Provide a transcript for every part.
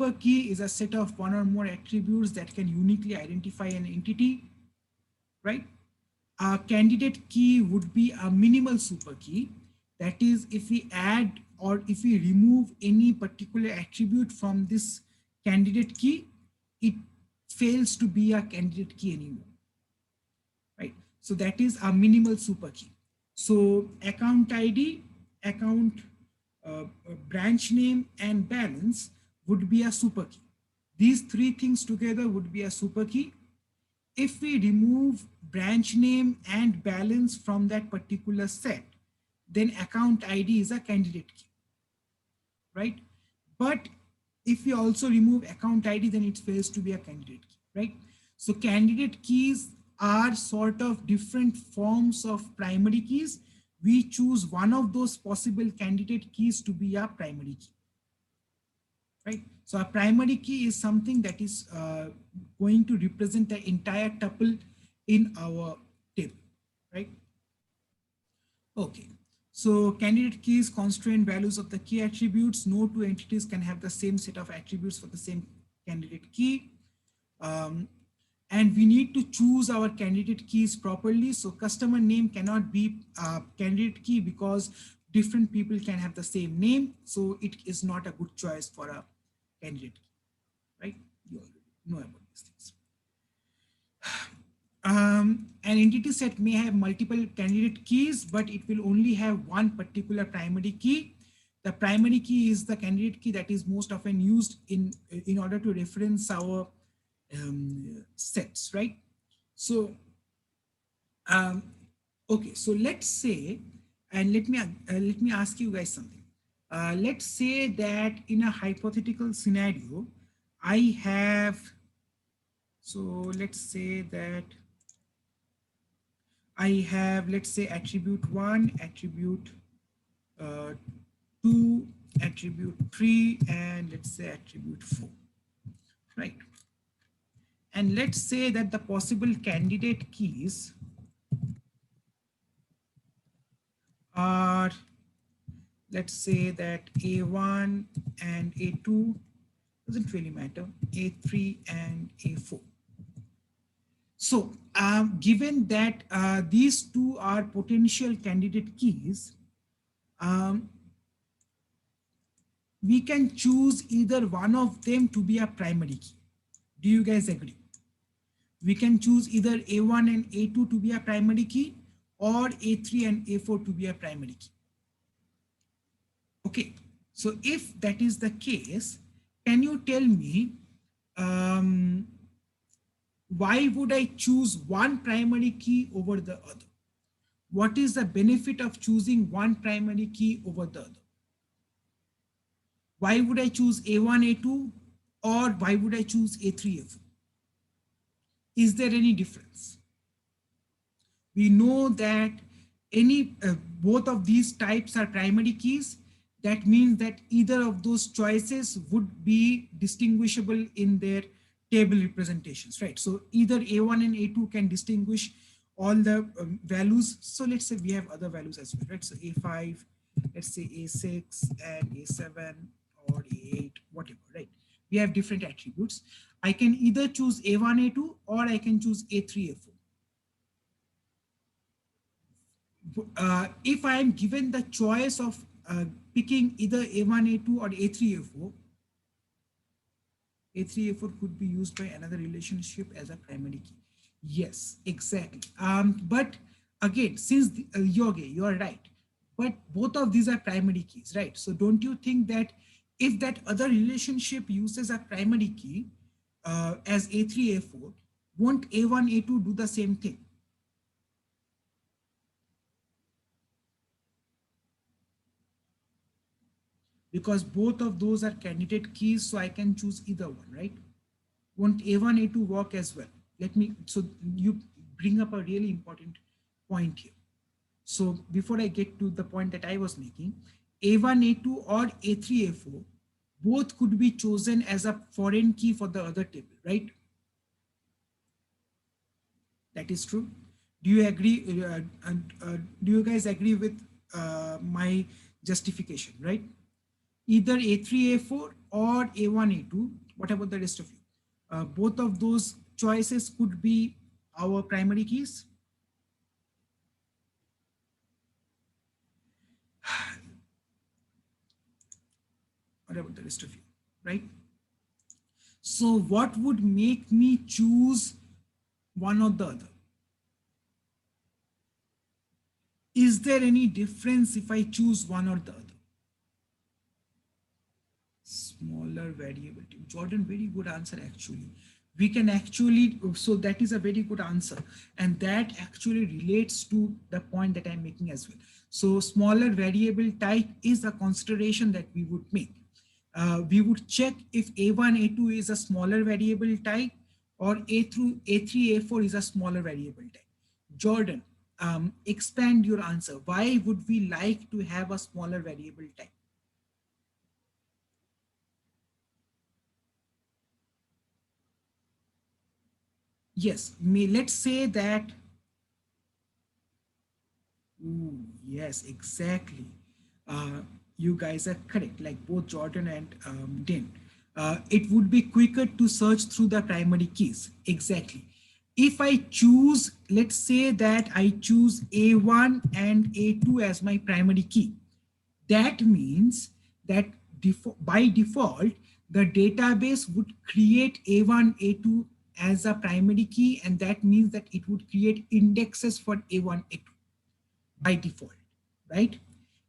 super key is a set of one or more attributes that can uniquely identify an entity, right? A candidate key would be a minimal super key. That is, if we add or if we remove any particular attribute from this candidate key, it fails to be a candidate key anymore, right? So that is a minimal super key. So account ID, account branch name, and balance would be a super key. These three things together would be a super key. If we remove branch name and balance from that particular set, then account ID is a candidate key, right? But if we also remove account ID, then it fails to be a candidate key, right? So candidate keys are sort of different forms of primary keys. We choose one of those possible candidate keys to be a primary key, right? So a primary key is something that is going to represent the entire tuple in our table, right? Okay. So candidate keys constrain values of the key attributes. No two entities can have the same set of attributes for the same candidate key. And we need to choose our candidate keys properly. So customer name cannot be a candidate key because different people can have the same name. So it is not a good choice for a candidate key, right? You already know about these things. An entity set may have multiple candidate keys, but it will only have one particular primary key. The primary key is the candidate key that is most often used in order to reference our sets, right? So, okay, so let's say, and let me ask you guys something. Let's say that in a hypothetical scenario, I have, so let's say that I have, let's say, attribute 1, attribute 2, attribute 3, and let's say attribute 4, right? And let's say that the possible candidate keys are, let's say that A1 and A2, doesn't really matter, A3 and A4. So given that these two are potential candidate keys, we can choose either one of them to be a primary key. Do you guys agree? We can choose either A1 and A2 to be a primary key or A3 and A4 to be a primary key. Okay, so if that is the case, can you tell me why would I choose one primary key over the other? What is the benefit of choosing one primary key over the other? Why would I choose A1, A2, or why would I choose A3, A4? Is there any difference? We know that both of these types are primary keys. That means that either of those choices would be distinguishable in their table representations, right? So either A1 and A2 can distinguish all the values. So let's say we have other values as well, right? So A5, let's say A6 and A7 or A8, whatever, right? We have different attributes. I can either choose A1, A2, or I can choose A3, A4. If I am given the choice of picking either A1, A2 or A3, A4, A3, A4 could be used by another relationship as a primary key. Yes, exactly. But again, since Yogi, you are right. But both of these are primary keys, right? So don't you think that if that other relationship uses a primary key as A3, A4, won't A1, A2 do the same thing? Because both of those are candidate keys, so I can choose either one, right? Won't A1, A2 work as well? So you bring up a really important point here. So before I get to the point that I was making, A1, A2 or A3, A4, both could be chosen as a foreign key for the other table, right? That is true. Do you agree? Do you guys agree with my justification, right? either A3, A4 or A1, A2. What about the rest of you? Both of those choices could be our primary keys. What about the rest of you, right? So what would make me choose one or the other? Is there any difference if I choose one or the other? Smaller variable. Jordan, very good answer actually. We can actually, so that is a very good answer. And that actually relates to the point that I'm making as well. So smaller variable type is a consideration that we would make. We would check if A1, A2 is a smaller variable type or A3, A4 is a smaller variable type. Jordan, expand your answer. Why would we like to have a smaller variable type? Yes, let's say that. Ooh, yes, exactly. You guys are correct, like both Jordan and Din. It would be quicker to search through the primary keys. Exactly. If I choose, let's say that I choose A1 and A2 as my primary key, that means that by default, the database would create A1, A2 as a primary key, and that means that it would create indexes for A1, A2 by default, right?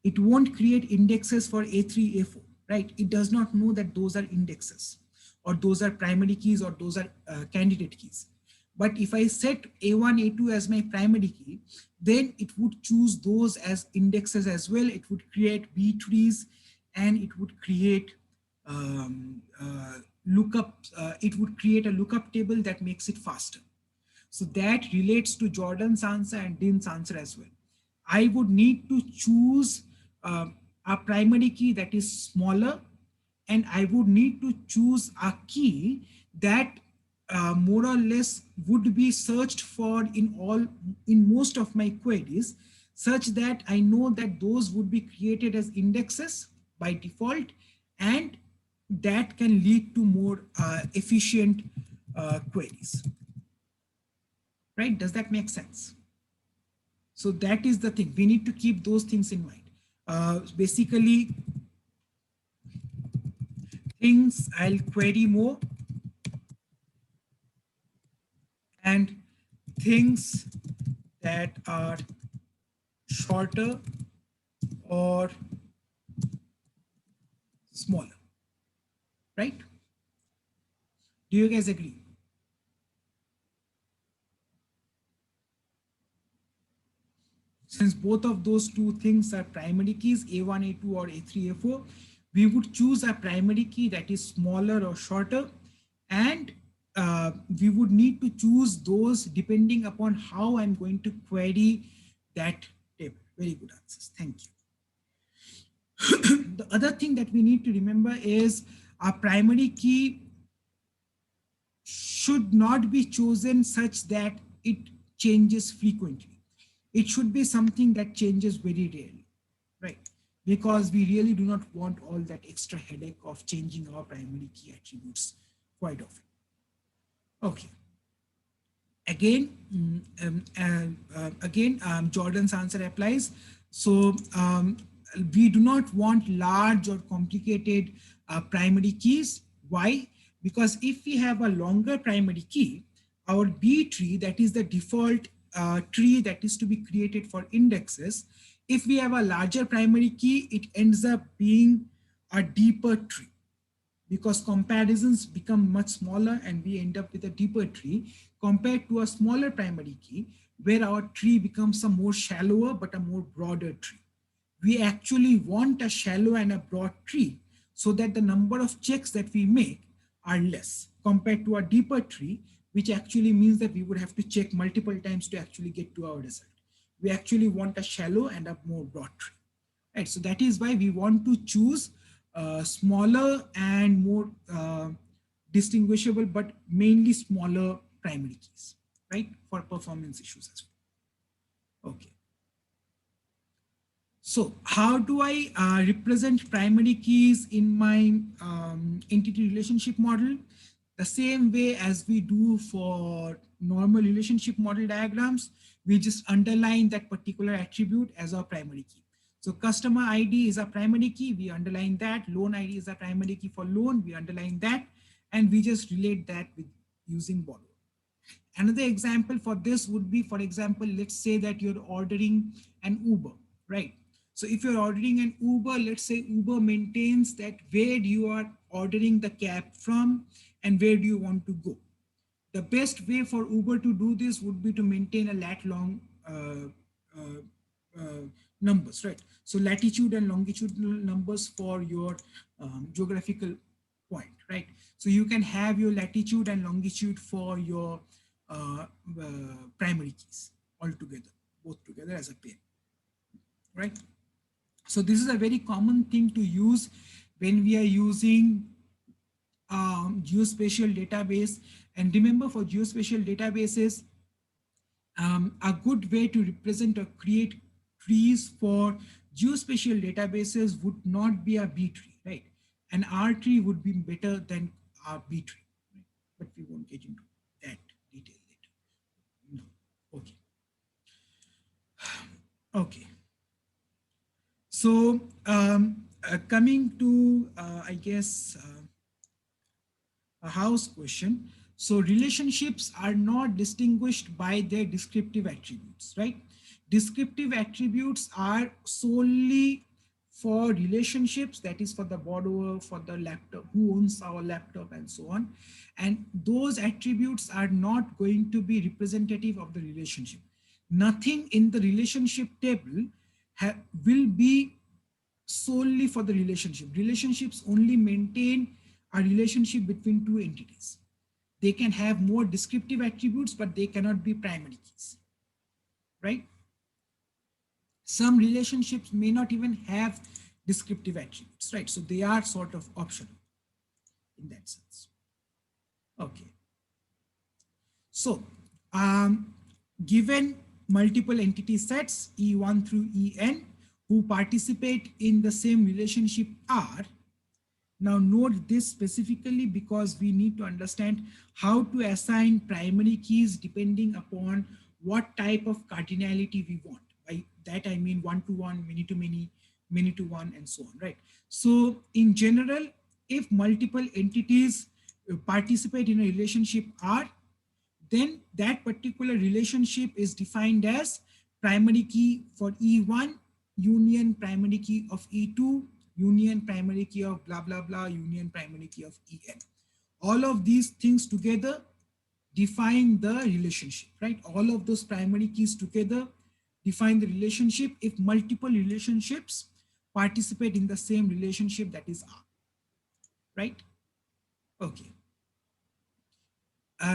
It won't create indexes for A3, A4, right? It does not know that those are indexes or those are primary keys or those are candidate keys. But if I set A1, A2 as my primary key, then it would choose those as indexes as well. It would create B trees and it would create lookup. It would create a lookup table that makes it faster. So that relates to Jordan's answer and Din's answer as well. I would need to choose a primary key that is smaller, and I would need to choose a key that more or less would be searched for in most of my queries, such that I know that those would be created as indexes by default, and that can lead to more efficient queries. Right? Does that make sense? So that is the thing. We need to keep those things in mind. Basically, things I'll query more and things that are shorter or smaller. Right? Do you guys agree? Since both of those two things are primary keys, A1, A2 or A3, A4, we would choose a primary key that is smaller or shorter, and we would need to choose those depending upon how I'm going to query that table. Very good answers. Thank you. The other thing that we need to remember is our primary key should not be chosen such that it changes frequently. It should be something that changes very rarely, right? Because we really do not want all that extra headache of changing our primary key attributes quite often. Okay. Again, Jordan's answer applies. So we do not want large or complicated primary keys. Why? Because if we have a longer primary key, our B tree, that is the default tree that is to be created for indexes, if we have a larger primary key, it ends up being a deeper tree, because comparisons become much smaller and we end up with a deeper tree compared to a smaller primary key where our tree becomes a more shallower but a more broader tree. We actually want a shallow and a broad tree so that the number of checks that we make are less compared to a deeper tree, which actually means that we would have to check multiple times to actually get to our result. We actually want a shallow and a more broad tree. Right, so that is why we want to choose smaller and more distinguishable, but mainly smaller primary keys, right, for performance issues as well. Okay. So how do I represent primary keys in my entity relationship model? The same way as we do for normal relationship model diagrams, we just underline that particular attribute as our primary key. So customer ID is a primary key, we underline that. Loan ID is a primary key for loan, we underline that. And we just relate that with using borrower. Another example for this would be, for example, let's say that you're ordering an Uber, right? So if you're ordering an Uber, let's say Uber maintains that where you are ordering the cab from and where do you want to go. The best way for Uber to do this would be to maintain a lat long numbers, right? So latitude and longitudinal numbers for your geographical point, right? So you can have your latitude and longitude for your uh, primary keys all together, both together as a pair, right? So this is a very common thing to use when we are using geospatial database. And remember, for geospatial databases, a good way to represent or create trees for geospatial databases would not be a B tree, right? An R tree would be better than a B tree, right? But we won't get into that detail later. No. Okay. Okay. So coming to, I guess, a house question. So relationships are not distinguished by their descriptive attributes, right? Descriptive attributes are solely for relationships, that is for the borrower, for the laptop, who owns our laptop and so on. And those attributes are not going to be representative of the relationship. Nothing in the relationship table will be solely for the relationship. Relationships only maintain a relationship between two entities. They can have more descriptive attributes, but they cannot be primary keys, right? Some relationships may not even have descriptive attributes, right? So they are sort of optional in that sense. Okay. So given multiple entity sets, E1 through En, who participate in the same relationship R. Now note this specifically because we need to understand how to assign primary keys depending upon what type of cardinality we want. By that I mean one-to-one, many-to-many, many-to-one, and so on, right? So in general, if multiple entities participate in a relationship R, then that particular relationship is defined as primary key for E1, union primary key of E2, union primary key of blah, blah, blah, union primary key of En. All of these things together define the relationship, right? All of those primary keys together define the relationship if multiple relationships participate in the same relationship, that is R, right? Okay.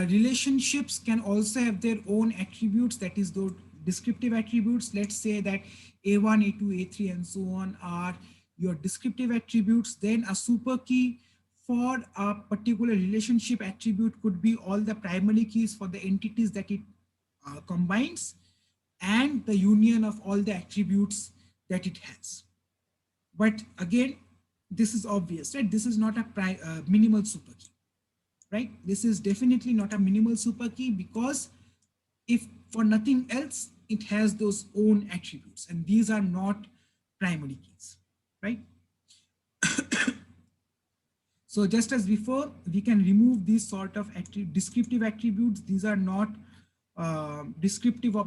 Relationships can also have their own attributes, that is those descriptive attributes. Let's say that A1, A2, A3, and so on are your descriptive attributes. Then a super key for a particular relationship attribute could be all the primary keys for the entities that it combines and the union of all the attributes that it has. But again, this is obvious, right? This is not a minimal super key, right? This is definitely not a minimal super key because if for nothing else, it has those own attributes and these are not primary keys, right? So just as before, we can remove these sort of descriptive attributes. These are not descriptive of